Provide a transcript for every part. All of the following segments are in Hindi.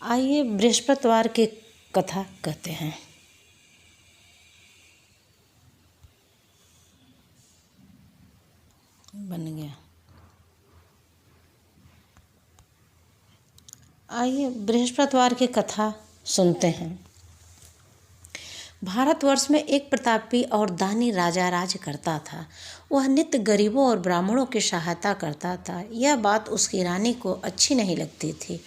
आइए बृहस्पतिवार की कथा कहते हैं। बन गया। आइए बृहस्पतिवार की कथा सुनते हैं। भारतवर्ष में एक प्रतापी और दानी राजा राज करता था। वह नित्य गरीबों और ब्राह्मणों की सहायता करता था। यह बात उसकी रानी को अच्छी नहीं लगती थी।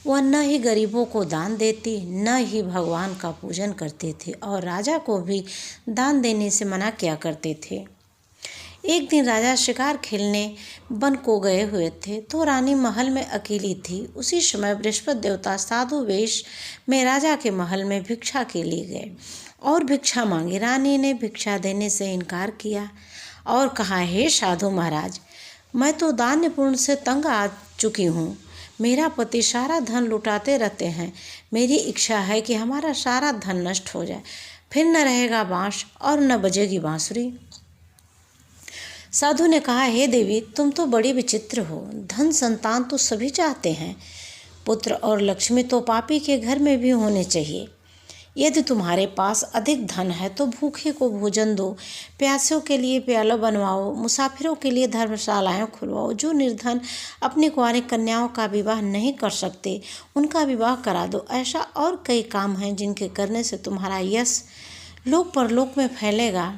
वह न ही गरीबों को दान देती, न ही भगवान का पूजन करती थी और राजा को भी दान देने से मना किया करते थे। एक दिन राजा शिकार खेलने वन को गए हुए थे तो रानी महल में अकेली थी। उसी समय बृहस्पति देवता साधु वेश में राजा के महल में भिक्षा के लिए गए और भिक्षा मांगी। रानी ने भिक्षा देने से इनकार किया और कहा, हे साधु महाराज, मैं तो दान पुण्य से तंग आ चुकी हूँ। मेरा पति सारा धन लुटाते रहते हैं। मेरी इच्छा है कि हमारा सारा धन नष्ट हो जाए, फिर न रहेगा बाँस और न बजेगी बांसुरी। साधु ने कहा, हे देवी, तुम तो बड़ी विचित्र हो। धन संतान तो सभी चाहते हैं, पुत्र और लक्ष्मी तो पापी के घर में भी होने चाहिए। यदि तुम्हारे पास अधिक धन है तो भूखे को भोजन दो, प्यासों के लिए प्याला बनवाओ, मुसाफिरों के लिए धर्मशालाएं खुलवाओ। जो निर्धन अपनी कुंवारी कन्याओं का विवाह नहीं कर सकते उनका विवाह करा दो। ऐसा और कई काम हैं जिनके करने से तुम्हारा यश लोक परलोक में फैलेगा।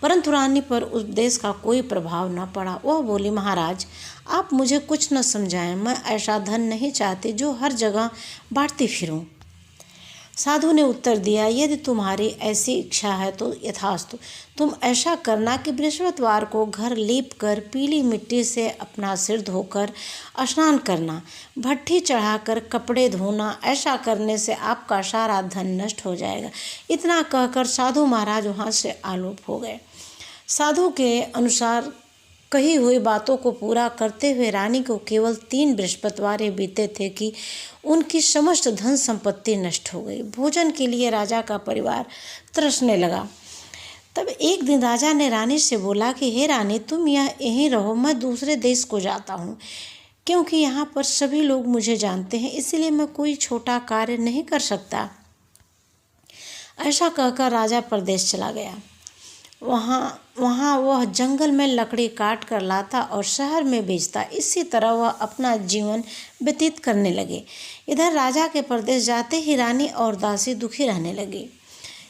परंतु रानी पर उपदेश का कोई प्रभाव न पड़ा। वह बोली, महाराज, आप मुझे कुछ न समझाएं। मैं ऐसा धन नहीं चाहती जो हर जगह बांटती फिरूं। साधु ने उत्तर दिया, यदि तुम्हारी ऐसी इच्छा है तो यथास्तु। तुम ऐसा करना कि बृहस्पतिवार को घर लीप कर पीली मिट्टी से अपना सिर धोकर स्नान करना, भट्ठी चढ़ाकर कपड़े धोना। ऐसा करने से आपका सारा धन नष्ट हो जाएगा। इतना कहकर साधु महाराज वहाँ से आलोप हो गए। साधु के अनुसार कही हुई बातों को पूरा करते हुए रानी को केवल 3 बृहस्पतिवार बीते थे कि उनकी समस्त धन संपत्ति नष्ट हो गई। भोजन के लिए राजा का परिवार तरसने लगा। तब एक दिन राजा ने रानी से बोला कि हे रानी, तुम यहीं रहो, मैं दूसरे देश को जाता हूँ, क्योंकि यहाँ पर सभी लोग मुझे जानते हैं, इसलिए मैं कोई छोटा कार्य नहीं कर सकता। ऐसा कहकर राजा परदेश चला गया। वहाँ वह जंगल में लकड़ी काट कर लाता और शहर में बेचता। इसी तरह वह अपना जीवन व्यतीत करने लगे। इधर राजा के परदेश जाते ही रानी और दासी दुखी रहने लगी।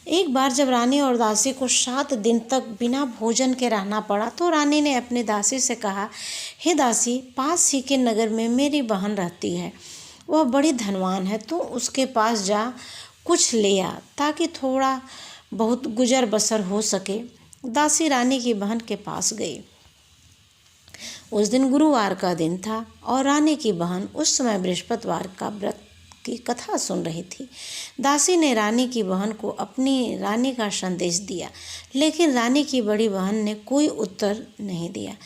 एक बार जब रानी और दासी को 7 दिन तक बिना भोजन के रहना पड़ा तो रानी ने अपनी दासी से कहा, हे दासी, पास ही के नगर में मेरी बहन रहती है। वह बड़ी धनवान है, तो उसके पास जा कुछ ले आ ताकि थोड़ा बहुत गुजर बसर हो सके। दासी रानी की बहन के पास गई। उस दिन गुरुवार का दिन था और रानी की बहन उस समय बृहस्पतिवार का व्रत की कथा सुन रही थी। दासी ने रानी की बहन को अपनी रानी का संदेश दिया, लेकिन रानी की बड़ी बहन ने कोई उत्तर नहीं दिया।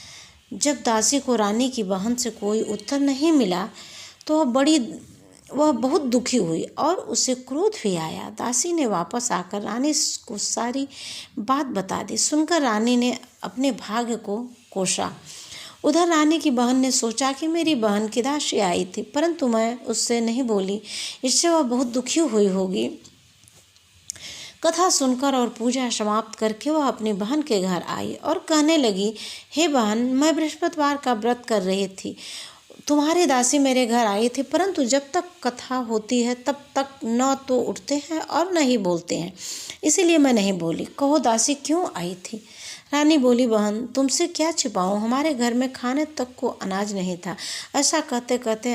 जब दासी को रानी की बहन से कोई उत्तर नहीं मिला तो वह बहुत दुखी हुई और उसे क्रोध भी आया। दासी ने वापस आकर रानी को सारी बात बता दी। सुनकर रानी ने अपने भाग्य को कोसा। उधर रानी की बहन ने सोचा कि मेरी बहन की दासी आई थी, परंतु मैं उससे नहीं बोली, इससे वह बहुत दुखी हुई होगी। कथा सुनकर और पूजा समाप्त करके वह अपनी बहन के घर आई और कहने लगी, हे बहन, मैं बृहस्पतिवार का व्रत कर रही थी। तुम्हारी दासी मेरे घर आई थी, परंतु जब तक कथा होती है तब तक न तो उठते हैं और न ही बोलते हैं, इसीलिए मैं नहीं बोली। कहो दासी, क्यों आई थी? रानी बोली, बहन, तुमसे क्या छिपाऊं, हमारे घर में खाने तक को अनाज नहीं था। ऐसा कहते कहते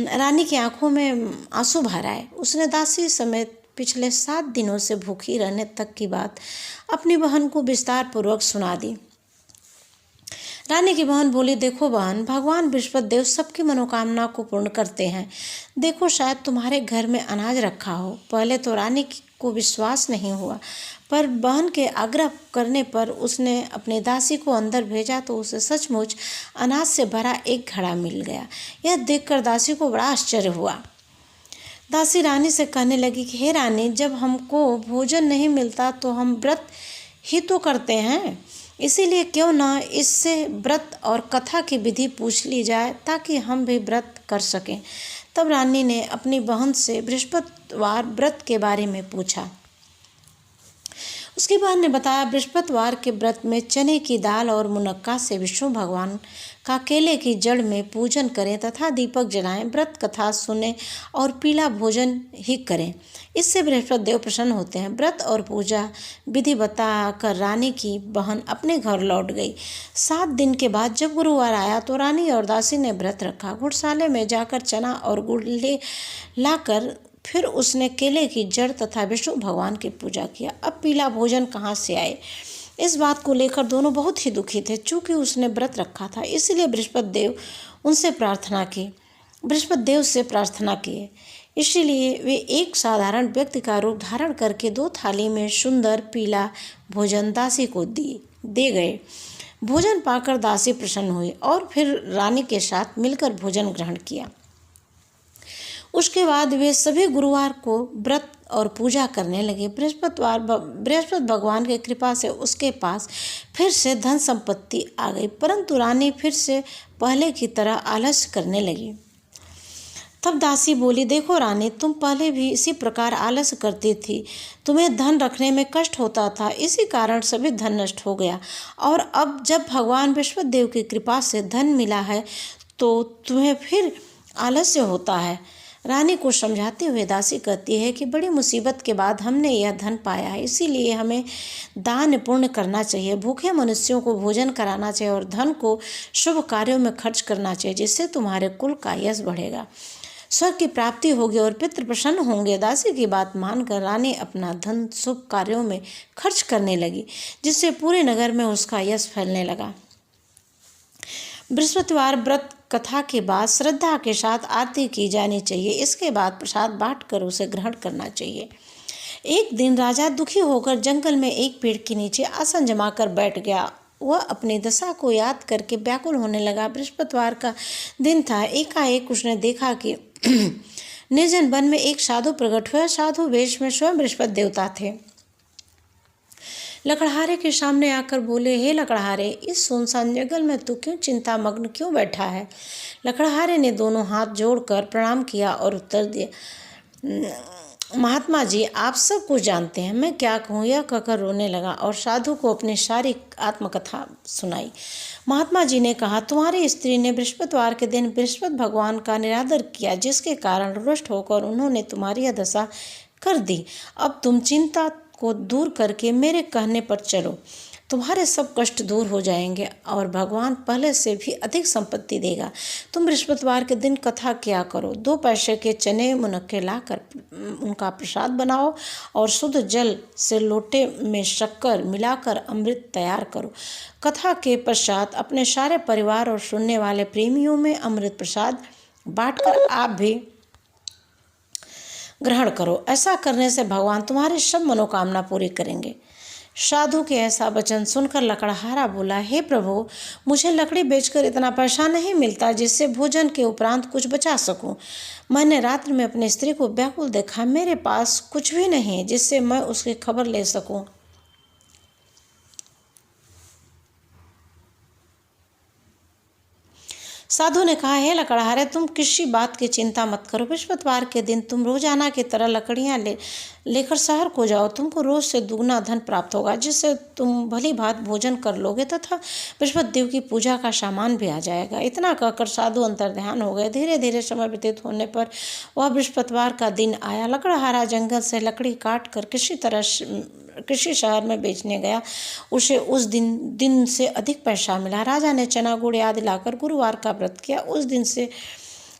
रानी की आंखों में आंसू भर आए। उसने दासी समेत पिछले 7 दिनों से भूखी रहने तक की बात अपनी बहन को विस्तार पूर्वक सुना दी। रानी की बहन बोली, देखो बहन, भगवान बृहस्पति देव सबकी मनोकामना को पूर्ण करते हैं। देखो, शायद तुम्हारे घर में अनाज रखा हो। पहले तो रानी को विश्वास नहीं हुआ, पर बहन के आग्रह करने पर उसने अपनी दासी को अंदर भेजा तो उसे सचमुच अनाज से भरा एक घड़ा मिल गया। यह देखकर दासी को बड़ा आश्चर्य हुआ। दासी रानी से कहने लगी कि हे रानी, जब हमको भोजन नहीं मिलता तो हम व्रत ही तो करते हैं। इसीलिए क्यों न इससे व्रत और कथा की विधि पूछ ली जाए ताकि हम भी व्रत कर सकें। तब रानी ने अपनी बहन से बृहस्पतिवार व्रत के बारे में पूछा। उसकी बहन ने बताया, बृहस्पतिवार के व्रत में चने की दाल और मुनक्का से विष्णु भगवान का केले की जड़ में पूजन करें तथा दीपक जलाएं, व्रत कथा सुने और पीला भोजन ही करें। इससे बृहस्पति देव प्रसन्न होते हैं। व्रत और पूजा विधि बताकर रानी की बहन अपने घर लौट गई। 7 दिन के बाद जब गुरुवार आया तो रानी और दासी ने व्रत रखा। घुड़साले में जाकर चना और गुड़ ले लाकर फिर उसने केले की जड़ तथा विष्णु भगवान की पूजा किया। अब पीला भोजन कहाँ से आए, इस बात को लेकर दोनों बहुत ही दुखी थे। चूँकि उसने व्रत रखा था इसलिए बृहस्पति देव से प्रार्थना किए। इसीलिए वे एक साधारण व्यक्ति का रूप धारण करके 2 थाली में सुंदर पीला भोजन दासी को दे गए। भोजन पाकर दासी प्रसन्न हुई और फिर रानी के साथ मिलकर भोजन ग्रहण किया। उसके बाद वे सभी गुरुवार को व्रत और पूजा करने लगे। बृहस्पति भगवान की कृपा से उसके पास फिर से धन संपत्ति आ गई, परंतु रानी फिर से पहले की तरह आलस्य करने लगी। तब दासी बोली, देखो रानी, तुम पहले भी इसी प्रकार आलस्य करती थी। तुम्हें धन रखने में कष्ट होता था, इसी कारण सभी धन नष्ट हो गया। और अब जब भगवान बृहस्पति देव की कृपा से धन मिला है तो तुम्हें फिर आलस्य होता है। रानी को समझाते हुए दासी कहती है कि बड़ी मुसीबत के बाद हमने यह धन पाया है, इसीलिए हमें दान पुण्य करना चाहिए, भूखे मनुष्यों को भोजन कराना चाहिए और धन को शुभ कार्यों में खर्च करना चाहिए, जिससे तुम्हारे कुल का यश बढ़ेगा, स्वर्ग की प्राप्ति होगी और पितृ प्रसन्न होंगे। दासी की बात मानकर रानी अपना धन शुभ कार्यों में खर्च करने लगी, जिससे पूरे नगर में उसका यश फैलने लगा। बृहस्पतिवार व्रत कथा के बाद श्रद्धा के साथ आरती की जानी चाहिए। इसके बाद प्रसाद बांटकर उसे ग्रहण करना चाहिए। एक दिन राजा दुखी होकर जंगल में एक पेड़ के नीचे आसन जमाकर बैठ गया। वह अपनी दशा को याद करके व्याकुल होने लगा। बृहस्पतिवार का दिन था। एकाएक उसने देखा कि निर्जन वन में एक साधु प्रकट हुआ। साधु वेश में स्वयं बृहस्पति देवता थे। लकड़हारे के सामने आकर बोले, हे लकड़हारे, इस सुनसान जंगल में तू क्यों चिंता मग्न क्यों बैठा है? लकड़हारे ने दोनों हाथ जोड़कर प्रणाम किया और उत्तर दिया, महात्मा जी, आप सब कुछ जानते हैं, मैं क्या कहूँ, यह कहकर रोने लगा और साधु को अपनी सारी आत्मकथा सुनाई। महात्मा जी ने कहा, तुम्हारी स्त्री ने बृहस्पतिवार के दिन बृहस्पति भगवान का निरादर किया, जिसके कारण रुष्ट होकर उन्होंने तुम्हारी यह दशा कर दी। अब तुम चिंता को दूर करके मेरे कहने पर चलो, तुम्हारे सब कष्ट दूर हो जाएंगे और भगवान पहले से भी अधिक संपत्ति देगा। तुम बृहस्पतिवार के दिन कथा किया करो। 2 पैसे के चने मुनक्के लाकर उनका प्रसाद बनाओ और शुद्ध जल से लोटे में शक्कर मिलाकर अमृत तैयार करो। कथा के पश्चात अपने सारे परिवार और सुनने वाले प्रेमियों में अमृत प्रसाद बांटकर आप भी ग्रहण करो। ऐसा करने से भगवान तुम्हारी सब मनोकामना पूरी करेंगे। साधु के ऐसा वचन सुनकर लकड़हारा बोला, हे प्रभु, मुझे लकड़ी बेचकर इतना पैसा नहीं मिलता जिससे भोजन के उपरांत कुछ बचा सकूं। मैंने रात्रि में अपनी स्त्री को व्याकुल देखा, मेरे पास कुछ भी नहीं जिससे मैं उसकी खबर ले सकूं। साधु ने कहा, हे लकड़हारे, तुम किसी बात की चिंता मत करो। बृहस्पतिवार के दिन तुम रोजाना की तरह लकड़ियां लेकर शहर को जाओ। तुमको रोज से दुगना धन प्राप्त होगा, जिससे तुम भली भांति भोजन कर लोगे तथा बृहस्पति देव की पूजा का सामान भी आ जाएगा। इतना कहकर साधु अंतर्ध्यान हो गए। धीरे धीरे समय व्यतीत होने पर वह बृहस्पतिवार का दिन आया। लकड़हारा जंगल से लकड़ी काट कर किसी शहर में बेचने गया। उसे उस दिन से अधिक पैसा मिला। राजा ने चना गुड़ आदि लाकर गुरुवार का व्रत किया। उस दिन से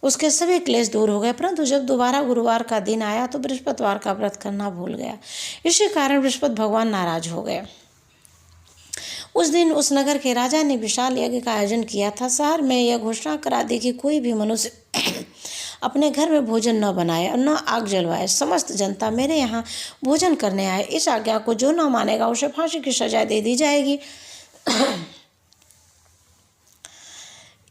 उसके सभी क्लेश दूर हो गए, परंतु जब दोबारा गुरुवार का दिन आया तो बृहस्पतिवार का व्रत करना भूल गया। इसी कारण बृहस्पति भगवान नाराज हो गए। उस दिन उस नगर के राजा ने विशाल यज्ञ का आयोजन किया था। शहर में यह घोषणा करा दी कि कोई भी मनुष्य अपने घर में भोजन न बनाए और न आग जलवाए। समस्त जनता मेरे यहाँ भोजन करने आए। इस आज्ञा को जो न मानेगा उसे फांसी की सजा दे दी जाएगी।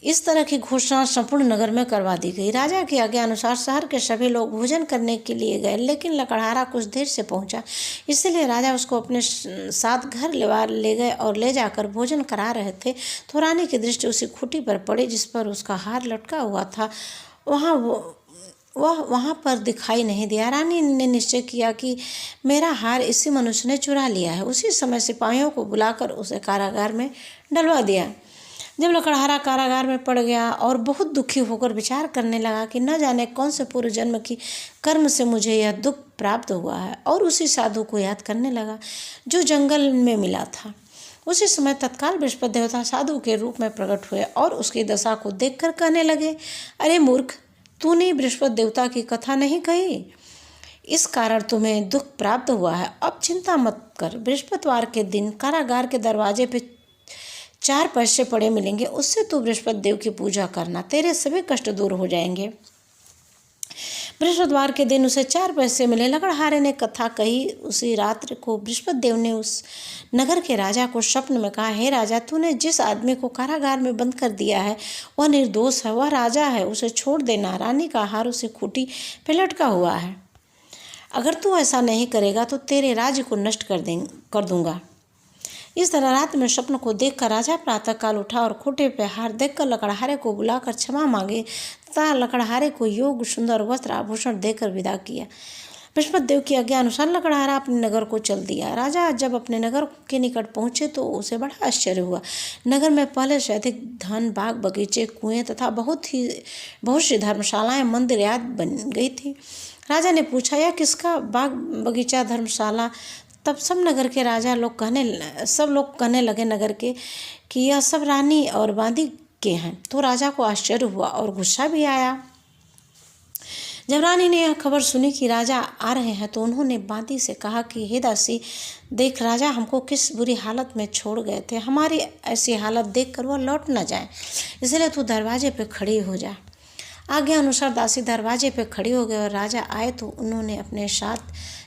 इस तरह की घोषणा संपूर्ण नगर में करवा दी गई। राजा की आज्ञा अनुसार शहर के सभी लोग भोजन करने के लिए गए, लेकिन लकड़हारा कुछ देर से पहुंचा, इसलिए राजा उसको अपने साथ घर ले गए और ले जाकर भोजन करा रहे थे तो रानी की दृष्टि उसी खूंटी पर पड़ी जिस पर उसका हार लटका हुआ था। वह वहाँ पर दिखाई नहीं दिया। रानी ने निश्चय किया कि मेरा हार इसी मनुष्य ने चुरा लिया है। उसी समय सिपाहियों को बुलाकर उसे कारागार में डलवा दिया। जब लकड़हारा कारागार में पड़ गया और बहुत दुखी होकर विचार करने लगा कि न जाने कौन से पूर्व जन्म की कर्म से मुझे यह दुख प्राप्त हुआ है, और उसी साधु को याद करने लगा जो जंगल में मिला था। उसी समय तत्काल बृहस्पति देवता साधु के रूप में प्रकट हुए और उसकी दशा को देखकर कहने लगे, अरे मूर्ख, तूने बृहस्पति देवता की कथा नहीं कही, इस कारण तुम्हें दुख प्राप्त हुआ है। अब चिंता मत कर, बृहस्पतिवार के दिन कारागार के दरवाजे पे 4 पैसे पड़े मिलेंगे, उससे तू बृहस्पति देव की पूजा करना, तेरे सभी कष्ट दूर हो जाएंगे। बृहस्पतिवार के दिन उसे 4 पैसे मिले। लकड़हारे ने कथा कही। उसी रात्रि को बृहस्पति देव ने उस नगर के राजा को स्वप्न में कहा, हे राजा, तूने जिस आदमी को कारागार में बंद कर दिया है वह निर्दोष है, वह राजा है, उसे छोड़ देना। रानी का हार उसे खूंटी पे लटका हुआ है। अगर तू ऐसा नहीं करेगा तो तेरे राज्य को नष्ट कर दूंगा। इस तरह रात में स्वप्न को देखकर राजा प्रातःकाल उठा और खूंटे पे हार देखकर लकड़हारे को बुलाकर क्षमा मांगे तथा लकड़हारे को योग्य सुंदर वस्त्र आभूषण देकर विदा किया। बृहस्पति देव की आज्ञा अनुसार लकड़हारा अपने नगर को चल दिया। राजा जब अपने नगर के निकट पहुंचे तो उसे बड़ा आश्चर्य हुआ। नगर में पहले से अधिक धन, बाग बगीचे, कुएं तथा बहुत सी धर्मशालाएं, मंदिर आदि बन गई थी। राजा ने पूछा, यह किसका बाग बगीचा, धर्मशाला? तब सब लोग कहने लगे नगर के कि यह सब रानी और बांदी के हैं। तो राजा को आश्चर्य हुआ और गुस्सा भी आया। जब रानी ने यह खबर सुनी कि राजा आ रहे हैं तो उन्होंने बांदी से कहा कि हे दासी, देख, राजा हमको किस बुरी हालत में छोड़ गए थे। हमारी ऐसी हालत देखकर वह लौट न जाए, इसलिए तू दरवाजे पे खड़ी हो जा। आज्ञा अनुसार दासी दरवाजे पे खड़ी हो गई और राजा आए तो उन्होंने अपने साथ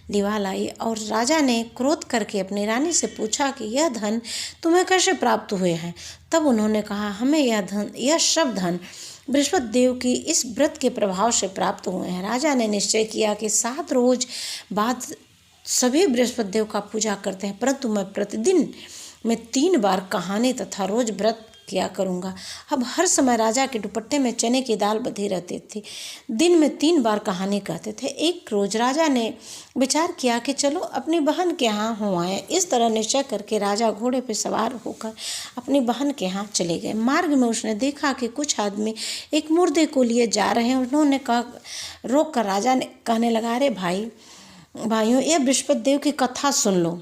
लिवा लाई। और राजा ने क्रोध करके अपनी रानी से पूछा कि यह धन तुम्हें कैसे प्राप्त हुए हैं। तब उन्होंने कहा, हमें यह सब धन बृहस्पति देव की इस व्रत के प्रभाव से प्राप्त हुए हैं। राजा ने निश्चय किया कि 7 रोज बाद सभी बृहस्पति देव का पूजा करते हैं, परंतु मैं प्रतिदिन में 3 बार कहानी तथा रोज व्रत किया करूँगा। अब हर समय राजा के दुपट्टे में चने की दाल बंधी रहती थी। दिन में 3 बार कहानी कहते थे। एक रोज राजा ने विचार किया कि चलो अपनी बहन के यहाँ हो आए। इस तरह निश्चय करके राजा घोड़े पर सवार होकर अपनी बहन के यहाँ चले गए। मार्ग में उसने देखा कि कुछ आदमी एक मुर्दे को लिए जा रहे हैं। उन्होंने रोक कर राजा ने कहने लगा, अरे भाइयों, यह बृहस्पति देव की कथा सुन लो।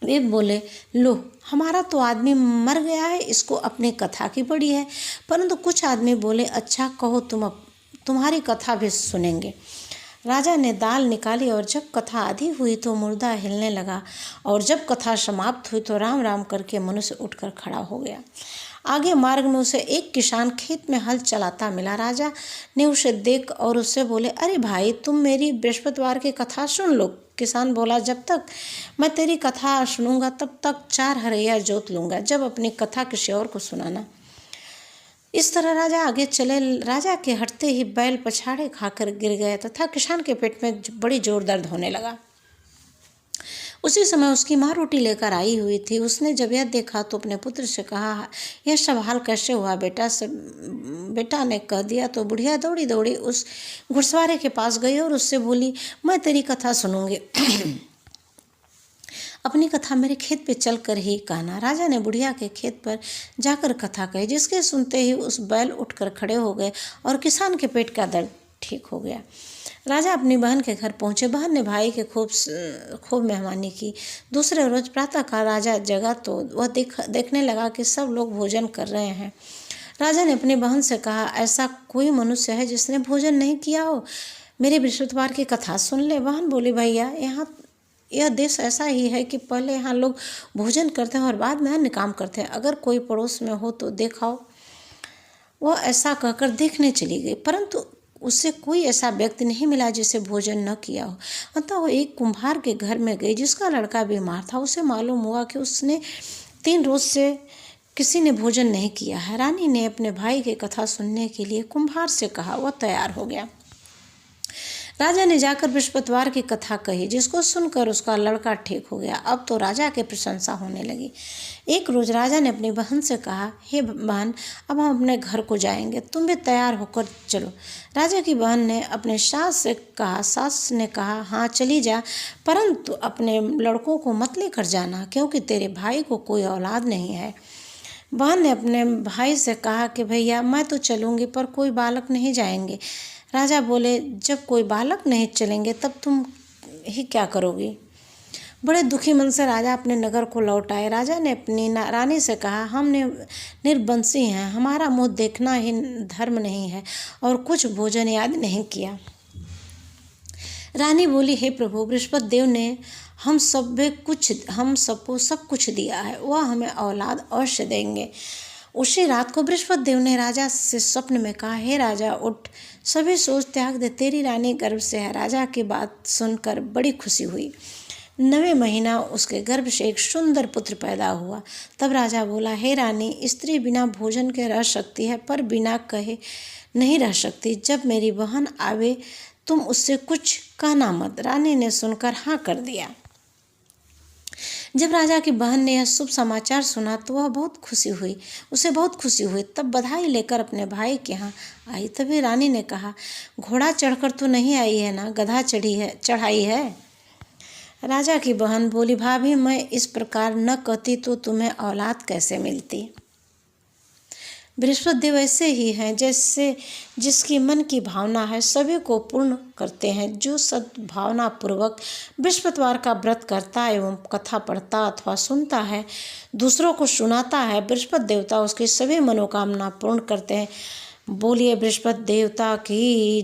वे बोले, लो, हमारा तो आदमी मर गया है, इसको अपनी कथा की पड़ी है। परंतु कुछ आदमी बोले, अच्छा कहो, तुम्हारी कथा भी सुनेंगे। राजा ने दाल निकाली और जब कथा आधी हुई तो मुर्दा हिलने लगा, और जब कथा समाप्त हुई तो राम राम करके मनुष्य उठकर खड़ा हो गया। आगे मार्ग में उसे एक किसान खेत में हल चलाता मिला। राजा ने उसे देख और उससे बोले, अरे भाई, तुम मेरी बृहस्पतिवार की कथा सुन लो। किसान बोला, जब तक मैं तेरी कथा सुनूंगा तब तक 4 हरैया जोत लूंगा, जब अपनी कथा किसी और को सुनाना। इस तरह राजा आगे चले। राजा के हटते ही बैल पछाड़े खाकर गिर गए तथा किसान के पेट में बड़ी जोर दर्द होने लगा। उसी समय उसकी माँ रोटी लेकर आई हुई थी। उसने जब यह देखा तो अपने पुत्र से कहा, यह सब हाल कैसे हुआ बेटा? बेटा ने कह दिया तो बुढ़िया दौड़ी दौड़ी उस घुड़सवारे के पास गई और उससे बोली, मैं तेरी कथा सुनूंगी, अपनी कथा मेरे खेत पे चल कर ही कहना। राजा ने बुढ़िया के खेत पर जाकर कथा कही, जिसके सुनते ही उस बैल उठकर खड़े हो गए और किसान के पेट का दर्द ठीक हो गया। राजा अपनी बहन के घर पहुंचे। बहन ने भाई के खूब मेहमानी की। दूसरे रोज प्रातःकाल राजा जगा तो वह देखने लगा कि सब लोग भोजन कर रहे हैं। राजा ने अपनी बहन से कहा, ऐसा कोई मनुष्य है जिसने भोजन नहीं किया हो? मेरे बृहस्पतिवार की कथा सुन ले। बहन बोली, भैया, यह देश ऐसा ही है कि पहले यहाँ लोग भोजन करते हैं और बाद में अन्य काम करते हैं। अगर कोई पड़ोस में हो तो देखाओ। वह ऐसा कहकर देखने चली गई, परंतु उससे कोई ऐसा व्यक्ति नहीं मिला जिसे भोजन न किया हो। अतः वो एक कुम्हार के घर में गई जिसका लड़का बीमार था। उसे मालूम हुआ कि उसने 3 रोज से किसी ने भोजन नहीं किया है। रानी ने अपने भाई की कथा सुनने के लिए कुम्हार से कहा। वह तैयार हो गया। राजा ने जाकर बृहस्पतिवार की कथा कही, जिसको सुनकर उसका लड़का ठीक हो गया। अब तो राजा की प्रशंसा होने लगी। एक रोज राजा ने अपनी बहन से कहा, हे बहन, अब हम अपने घर को जाएंगे, तुम भी तैयार होकर चलो। राजा की बहन ने अपने सास से कहा। सास ने कहा, हाँ चली जा, परंतु अपने लड़कों को मत लेकर जाना, क्योंकि तेरे भाई को कोई औलाद नहीं है। बहन ने अपने भाई से कहा कि भैया मैं तो चलूँगी, पर कोई बालक नहीं जाएंगे। राजा बोले, जब कोई बालक नहीं चलेंगे तब तुम ही क्या करोगी। बड़े दुखी मन से राजा अपने नगर को लौट आए। राजा ने अपनी रानी से कहा, हम निर्वंशी हैं, हमारा मुँह देखना ही धर्म नहीं है और कुछ भोजन याद नहीं किया। रानी बोली, हे प्रभु, बृहस्पति देव ने हम सबको सब कुछ दिया है, वह हमें औलाद अवश्य देंगे। उसी रात को बृहस्पति देव ने राजा से स्वप्न में कहा, हे राजा, उठ, सभी सोच त्याग दे, तेरी रानी गर्भ से है। राजा की बात सुनकर बड़ी खुशी हुई। 9वें महीना उसके गर्भ से एक सुंदर पुत्र पैदा हुआ। तब राजा बोला, हे रानी, स्त्री बिना भोजन के रह सकती है, पर बिना कहे नहीं रह सकती। जब मेरी बहन आवे तुम उससे कुछ कहना मत। रानी ने सुनकर हाँ कर दिया। जब राजा की बहन ने यह शुभ समाचार सुना तो उसे बहुत खुशी हुई। तब बधाई लेकर अपने भाई के यहाँ आई। तभी रानी ने कहा, घोड़ा चढ़कर तो नहीं आई है ना, गधा चढ़ाई है। राजा की बहन बोली, भाभी, मैं इस प्रकार न कहती तो तुम्हें औलाद कैसे मिलती। बृहस्पति देव ऐसे ही हैं, जैसे जिसकी मन की भावना है सभी को पूर्ण करते हैं। जो सद्भावना पूर्वक बृहस्पतिवार का व्रत करता एवं कथा पढ़ता अथवा सुनता है, दूसरों को सुनाता है, बृहस्पति देवता उसकी सभी मनोकामना पूर्ण करते हैं। बोलिए बृहस्पति देवता की।